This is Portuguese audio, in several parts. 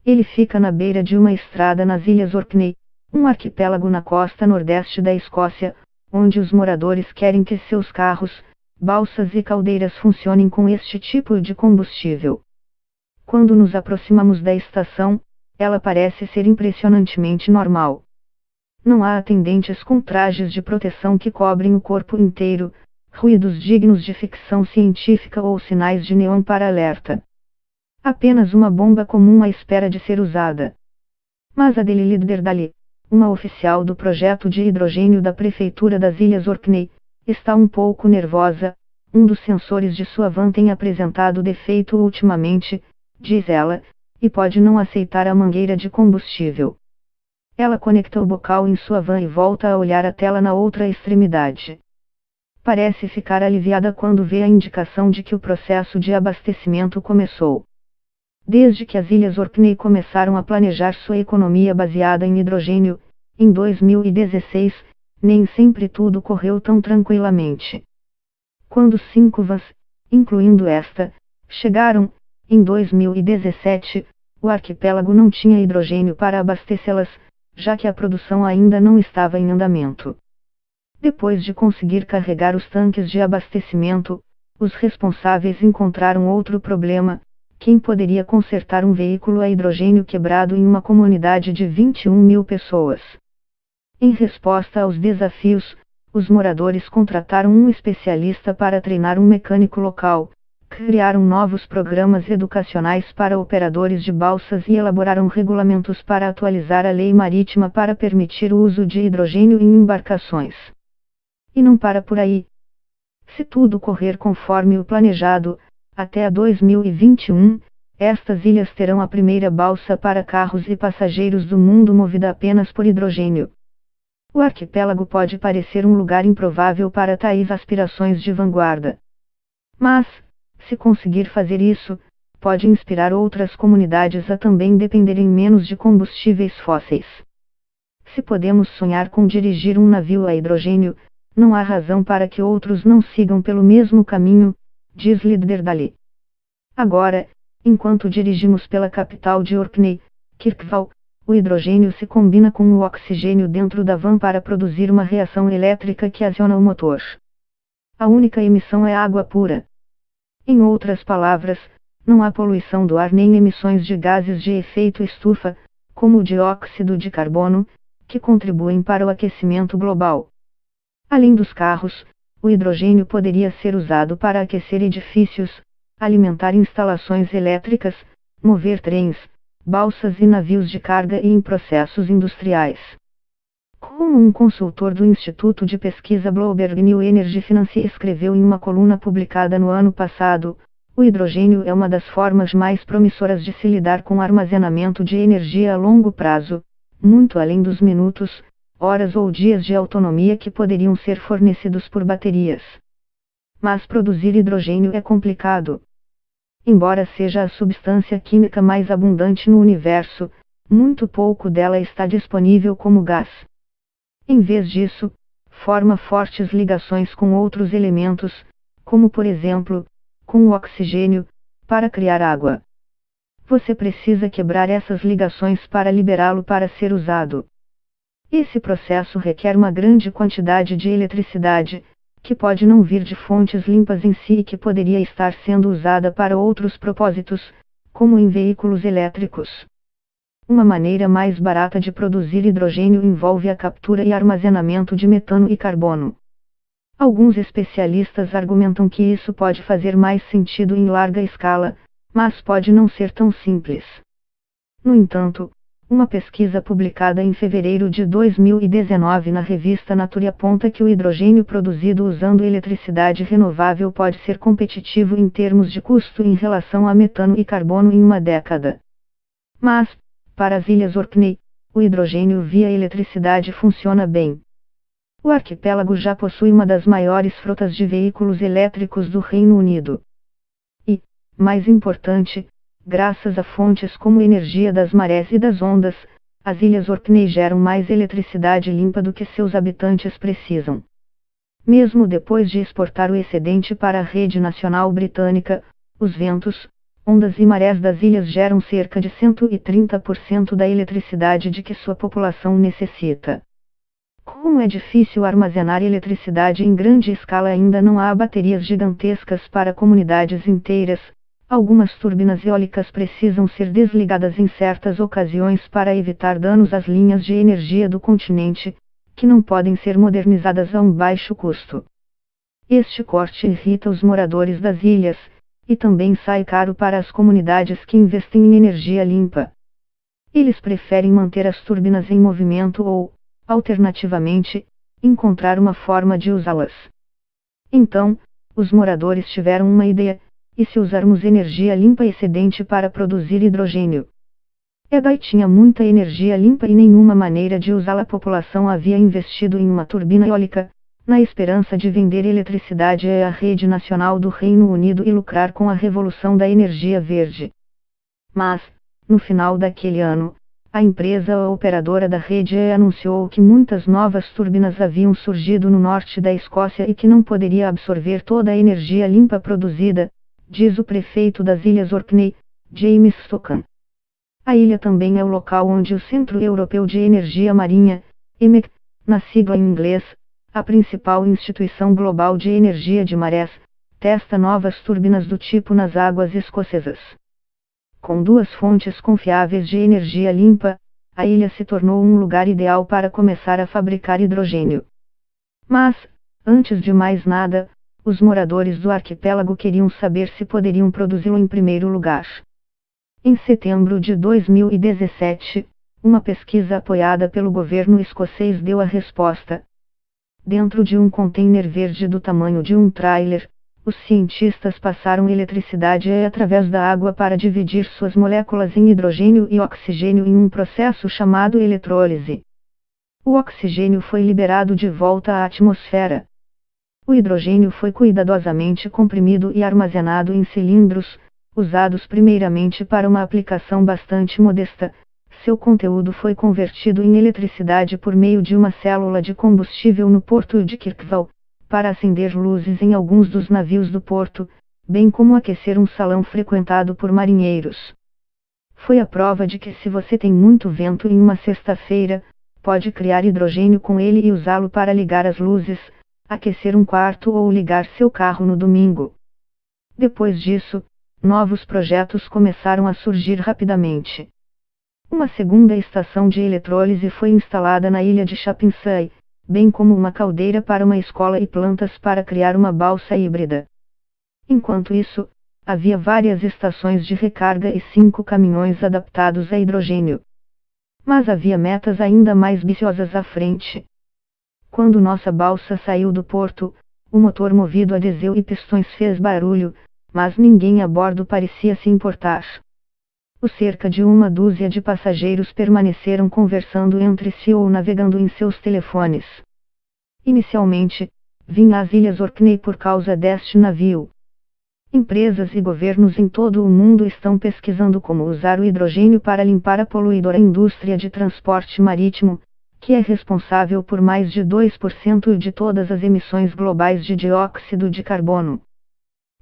Ele fica na beira de uma estrada nas Ilhas Orkney, um arquipélago na costa nordeste da Escócia, onde os moradores querem que seus carros, balsas e caldeiras funcionem com este tipo de combustível. Quando nos aproximamos da estação, ela parece ser impressionantemente normal. Não há atendentes com trajes de proteção que cobrem o corpo inteiro, ruídos dignos de ficção científica ou sinais de neon para alerta. Apenas uma bomba comum à espera de ser usada. Mas a Lily Dali, uma oficial do projeto de hidrogênio da Prefeitura das Ilhas Orkney, está um pouco nervosa. Um dos sensores de sua van tem apresentado defeito ultimamente, diz ela, e pode não aceitar a mangueira de combustível. Ela conecta o bocal em sua van e volta a olhar a tela na outra extremidade. Parece ficar aliviada quando vê a indicação de que o processo de abastecimento começou. Desde que as Ilhas Orkney começaram a planejar sua economia baseada em hidrogênio, em 2016, nem sempre tudo correu tão tranquilamente. Quando 5 vans, incluindo esta, chegaram, em 2017, o arquipélago não tinha hidrogênio para abastecê-las, já que a produção ainda não estava em andamento. Depois de conseguir carregar os tanques de abastecimento, os responsáveis encontraram outro problema: quem poderia consertar um veículo a hidrogênio quebrado em uma comunidade de 21.000 pessoas? Em resposta aos desafios, os moradores contrataram um especialista para treinar um mecânico local, criaram novos programas educacionais para operadores de balsas e elaboraram regulamentos para atualizar a lei marítima para permitir o uso de hidrogênio em embarcações. E não para por aí. Se tudo correr conforme o planejado, até 2021, estas ilhas terão a primeira balsa para carros e passageiros do mundo movida apenas por hidrogênio. O arquipélago pode parecer um lugar improvável para tais aspirações de vanguarda. Mas, se conseguir fazer isso, pode inspirar outras comunidades a também dependerem menos de combustíveis fósseis. Se podemos sonhar com dirigir um navio a hidrogênio, não há razão para que outros não sigam pelo mesmo caminho, diz Dali. Agora, enquanto dirigimos pela capital de Orkney, Kirkwall, o hidrogênio se combina com o oxigênio dentro da van para produzir uma reação elétrica que aciona o motor. A única emissão é água pura. Em outras palavras, não há poluição do ar nem emissões de gases de efeito estufa, como o dióxido de carbono, que contribuem para o aquecimento global. Além dos carros, o hidrogênio poderia ser usado para aquecer edifícios, alimentar instalações elétricas, mover trens, balsas e navios de carga e em processos industriais. Como um consultor do Instituto de Pesquisa Bloomberg New Energy Finance escreveu em uma coluna publicada no ano passado, o hidrogênio é uma das formas mais promissoras de se lidar com armazenamento de energia a longo prazo, muito além dos minutos, horas ou dias de autonomia que poderiam ser fornecidos por baterias. Mas produzir hidrogênio é complicado. Embora seja a substância química mais abundante no universo, muito pouco dela está disponível como gás. Em vez disso, forma fortes ligações com outros elementos, como por exemplo, com o oxigênio, para criar água. Você precisa quebrar essas ligações para liberá-lo para ser usado. Esse processo requer uma grande quantidade de eletricidade, que pode não vir de fontes limpas em si e que poderia estar sendo usada para outros propósitos, como em veículos elétricos. Uma maneira mais barata de produzir hidrogênio envolve a captura e armazenamento de metano e carbono. Alguns especialistas argumentam que isso pode fazer mais sentido em larga escala, mas pode não ser tão simples. No entanto, uma pesquisa publicada em fevereiro de 2019 na revista Nature aponta que o hidrogênio produzido usando eletricidade renovável pode ser competitivo em termos de custo em relação a metano e carbono em uma década. Mas, para as Ilhas Orkney, o hidrogênio via eletricidade funciona bem. O arquipélago já possui uma das maiores frotas de veículos elétricos do Reino Unido. E, mais importante, graças a fontes como energia das marés e das ondas, as Ilhas Orkney geram mais eletricidade limpa do que seus habitantes precisam. Mesmo depois de exportar o excedente para a rede nacional britânica, os ventos, ondas e marés das ilhas geram cerca de 130% da eletricidade de que sua população necessita. Como é difícil armazenar eletricidade em grande escala, ainda não há baterias gigantescas para comunidades inteiras. Algumas turbinas eólicas precisam ser desligadas em certas ocasiões para evitar danos às linhas de energia do continente, que não podem ser modernizadas a um baixo custo. Este corte irrita os moradores das ilhas, e também sai caro para as comunidades que investem em energia limpa. Eles preferem manter as turbinas em movimento ou, alternativamente, encontrar uma forma de usá-las. Então, os moradores tiveram uma ideia: e se usarmos energia limpa excedente para produzir hidrogênio? Edai tinha muita energia limpa e nenhuma maneira de usá-la. A população havia investido em uma turbina eólica, na esperança de vender eletricidade à rede nacional do Reino Unido e lucrar com a revolução da energia verde. Mas, no final daquele ano, a empresa operadora da rede anunciou que muitas novas turbinas haviam surgido no norte da Escócia e que não poderia absorver toda a energia limpa produzida, diz o prefeito das Ilhas Orkney, James Stockan. A ilha também é o local onde o Centro Europeu de Energia Marinha, EMEC, na sigla em inglês, a principal instituição global de energia de marés, testa novas turbinas do tipo nas águas escocesas. Com duas fontes confiáveis de energia limpa, a ilha se tornou um lugar ideal para começar a fabricar hidrogênio. Mas, antes de mais nada, os moradores do arquipélago queriam saber se poderiam produzi-lo em primeiro lugar. Em setembro de 2017, uma pesquisa apoiada pelo governo escocês deu a resposta. Dentro de um container verde do tamanho de um trailer, os cientistas passaram eletricidade através da água para dividir suas moléculas em hidrogênio e oxigênio em um processo chamado eletrólise. O oxigênio foi liberado de volta à atmosfera. O hidrogênio foi cuidadosamente comprimido e armazenado em cilindros, usados primeiramente para uma aplicação bastante modesta. Seu conteúdo foi convertido em eletricidade por meio de uma célula de combustível no porto de Kirkwall, para acender luzes em alguns dos navios do porto, bem como aquecer um salão frequentado por marinheiros. Foi a prova de que se você tem muito vento em uma sexta-feira, pode criar hidrogênio com ele e usá-lo para ligar as luzes, aquecer um quarto ou ligar seu carro no domingo. Depois disso, novos projetos começaram a surgir rapidamente. Uma segunda estação de eletrólise foi instalada na ilha de Chapinsay, bem como uma caldeira para uma escola e plantas para criar uma balsa híbrida. Enquanto isso, havia várias estações de recarga e 5 caminhões adaptados a hidrogênio. Mas havia metas ainda mais ambiciosas à frente. Quando nossa balsa saiu do porto, o motor movido a diesel e pistões fez barulho, mas ninguém a bordo parecia se importar. Os cerca de uma dúzia de passageiros permaneceram conversando entre si ou navegando em seus telefones. Inicialmente, vinha às Ilhas Orkney por causa deste navio. Empresas e governos em todo o mundo estão pesquisando como usar o hidrogênio para limpar a poluidora indústria de transporte marítimo, que é responsável por mais de 2% de todas as emissões globais de dióxido de carbono.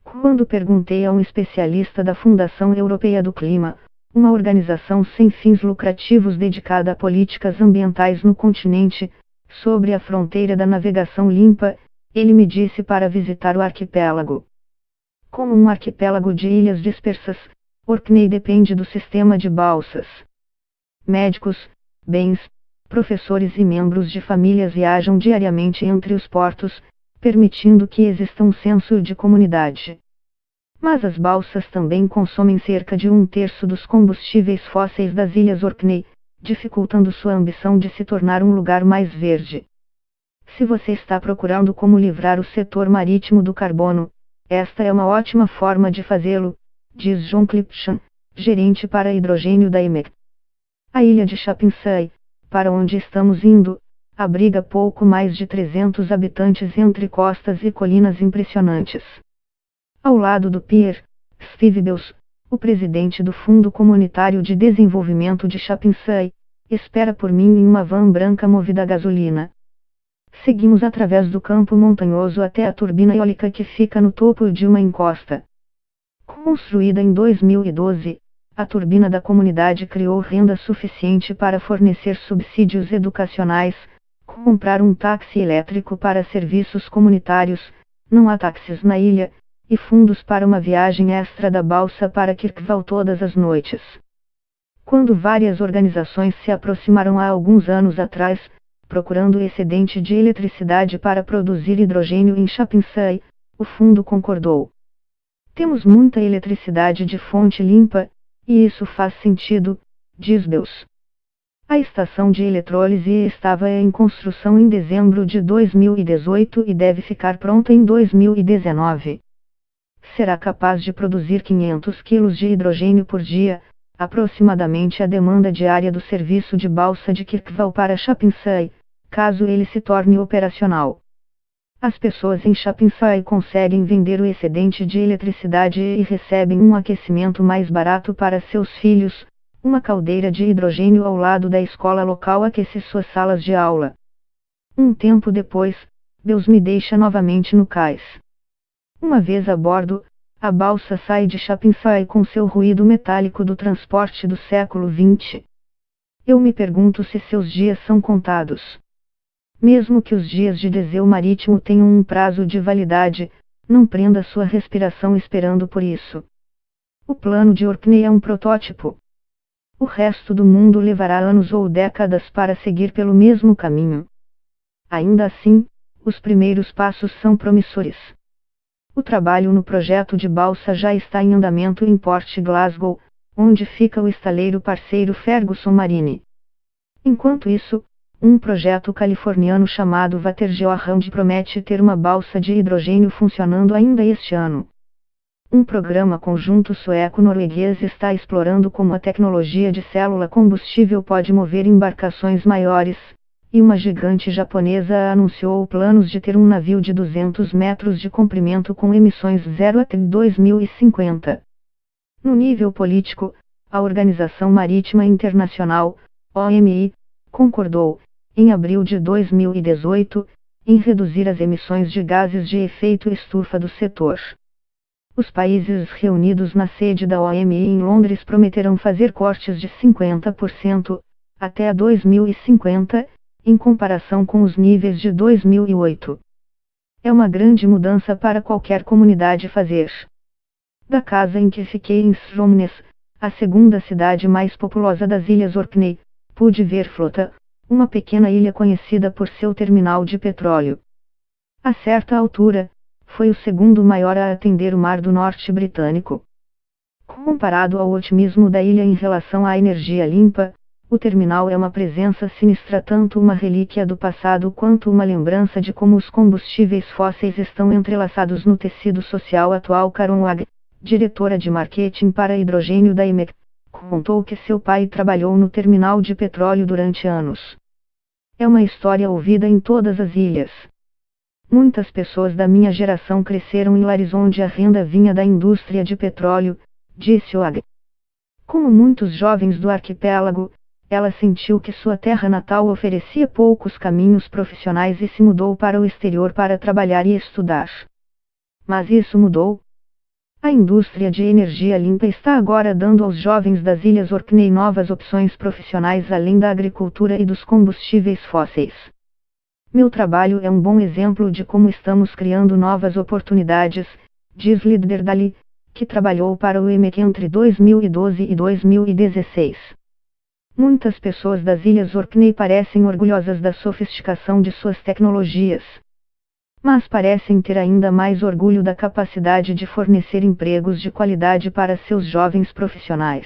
Quando perguntei a um especialista da Fundação Europeia do Clima, uma organização sem fins lucrativos dedicada a políticas ambientais no continente, sobre a fronteira da navegação limpa, ele me disse para visitar o arquipélago. Como um arquipélago de ilhas dispersas, Orkney depende do sistema de balsas. Médicos, bens, professores e membros de famílias viajam diariamente entre os portos, permitindo que exista um senso de comunidade. Mas as balsas também consomem cerca de 1/3 dos combustíveis fósseis das Ilhas Orkney, dificultando sua ambição de se tornar um lugar mais verde. Se você está procurando como livrar o setor marítimo do carbono, esta é uma ótima forma de fazê-lo, diz John Clipshan, gerente para hidrogênio da EMEC. A ilha de Chapinsay, para onde estamos indo, abriga pouco mais de 300 habitantes entre costas e colinas impressionantes. Ao lado do pier, Steve Bells, o presidente do Fundo Comunitário de Desenvolvimento de Chapinsay, espera por mim em uma van branca movida a gasolina. Seguimos através do campo montanhoso até a turbina eólica que fica no topo de uma encosta. Construída em 2012, a turbina da comunidade criou renda suficiente para fornecer subsídios educacionais, comprar um táxi elétrico para serviços comunitários, não há táxis na ilha, e fundos para uma viagem extra da balsa para Kirkwall todas as noites. Quando várias organizações se aproximaram há alguns anos atrás, procurando excedente de eletricidade para produzir hidrogênio em Chapinsay, o fundo concordou. Temos muita eletricidade de fonte limpa, e isso faz sentido, diz Deus. A estação de eletrólise estava em construção em dezembro de 2018 e deve ficar pronta em 2019. Será capaz de produzir 500 kg de hidrogênio por dia, aproximadamente a demanda diária do serviço de balsa de Kirkwall para Chapinsay, caso ele se torne operacional. As pessoas em Chapinsay conseguem vender o excedente de eletricidade e recebem um aquecimento mais barato para seus filhos. Uma caldeira de hidrogênio ao lado da escola local aquece suas salas de aula. Um tempo depois, Deus me deixa novamente no cais. Uma vez a bordo, a balsa sai de Chapinsay com seu ruído metálico do transporte do século XX. Eu me pergunto se seus dias são contados. Mesmo que os dias de deseu marítimo tenham um prazo de validade, não prenda sua respiração esperando por isso. O plano de Orkney é um protótipo. O resto do mundo levará anos ou décadas para seguir pelo mesmo caminho. Ainda assim, os primeiros passos são promissores. O trabalho no projeto de balsa já está em andamento em Port Glasgow, onde fica o estaleiro parceiro Ferguson Marine. Enquanto isso, um projeto californiano chamado Watergeohand promete ter uma balsa de hidrogênio funcionando ainda este ano. Um programa conjunto sueco-norueguês está explorando como a tecnologia de célula combustível pode mover embarcações maiores, e uma gigante japonesa anunciou planos de ter um navio de 200 metros de comprimento com emissões zero até 2050. No nível político, a Organização Marítima Internacional, OMI, concordou, em abril de 2018, em reduzir as emissões de gases de efeito estufa do setor. Os países reunidos na sede da OMI em Londres prometerão fazer cortes de 50%, até 2050, em comparação com os níveis de 2008. É uma grande mudança para qualquer comunidade fazer. Da casa em que fiquei em Stromness, a segunda cidade mais populosa das Ilhas Orkney, pude ver Flota, uma pequena ilha conhecida por seu terminal de petróleo. A certa altura, foi o segundo maior a atender o Mar do Norte britânico. Comparado ao otimismo da ilha em relação à energia limpa, o terminal é uma presença sinistra, tanto uma relíquia do passado quanto uma lembrança de como os combustíveis fósseis estão entrelaçados no tecido social atual. Karen Wag, diretora de marketing para hidrogênio da IMEC, contou que seu pai trabalhou no terminal de petróleo durante anos. É uma história ouvida em todas as ilhas. Muitas pessoas da minha geração cresceram em lares onde a renda vinha da indústria de petróleo, disse Wag. Como muitos jovens do arquipélago, ela sentiu que sua terra natal oferecia poucos caminhos profissionais e se mudou para o exterior para trabalhar e estudar. Mas isso mudou. A indústria de energia limpa está agora dando aos jovens das Ilhas Orkney novas opções profissionais além da agricultura e dos combustíveis fósseis. Meu trabalho é um bom exemplo de como estamos criando novas oportunidades, diz Líder Dali, que trabalhou para o IMEC entre 2012 e 2016. Muitas pessoas das Ilhas Orkney parecem orgulhosas da sofisticação de suas tecnologias. Mas parecem ter ainda mais orgulho da capacidade de fornecer empregos de qualidade para seus jovens profissionais.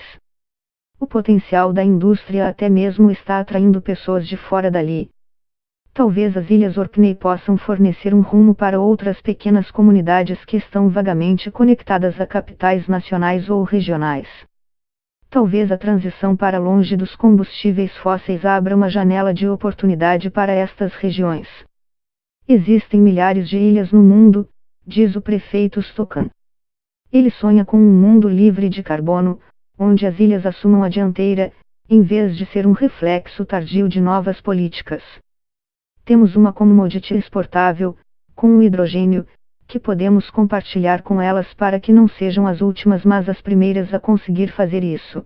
O potencial da indústria até mesmo está atraindo pessoas de fora dali. Talvez as Ilhas Orkney possam fornecer um rumo para outras pequenas comunidades que estão vagamente conectadas a capitais nacionais ou regionais. Talvez a transição para longe dos combustíveis fósseis abra uma janela de oportunidade para estas regiões. Existem milhares de ilhas no mundo, diz o prefeito Stokan. Ele sonha com um mundo livre de carbono, onde as ilhas assumam a dianteira, em vez de ser um reflexo tardio de novas políticas. Temos uma commodity exportável, com o hidrogênio, que podemos compartilhar com elas para que não sejam as últimas mas as primeiras a conseguir fazer isso.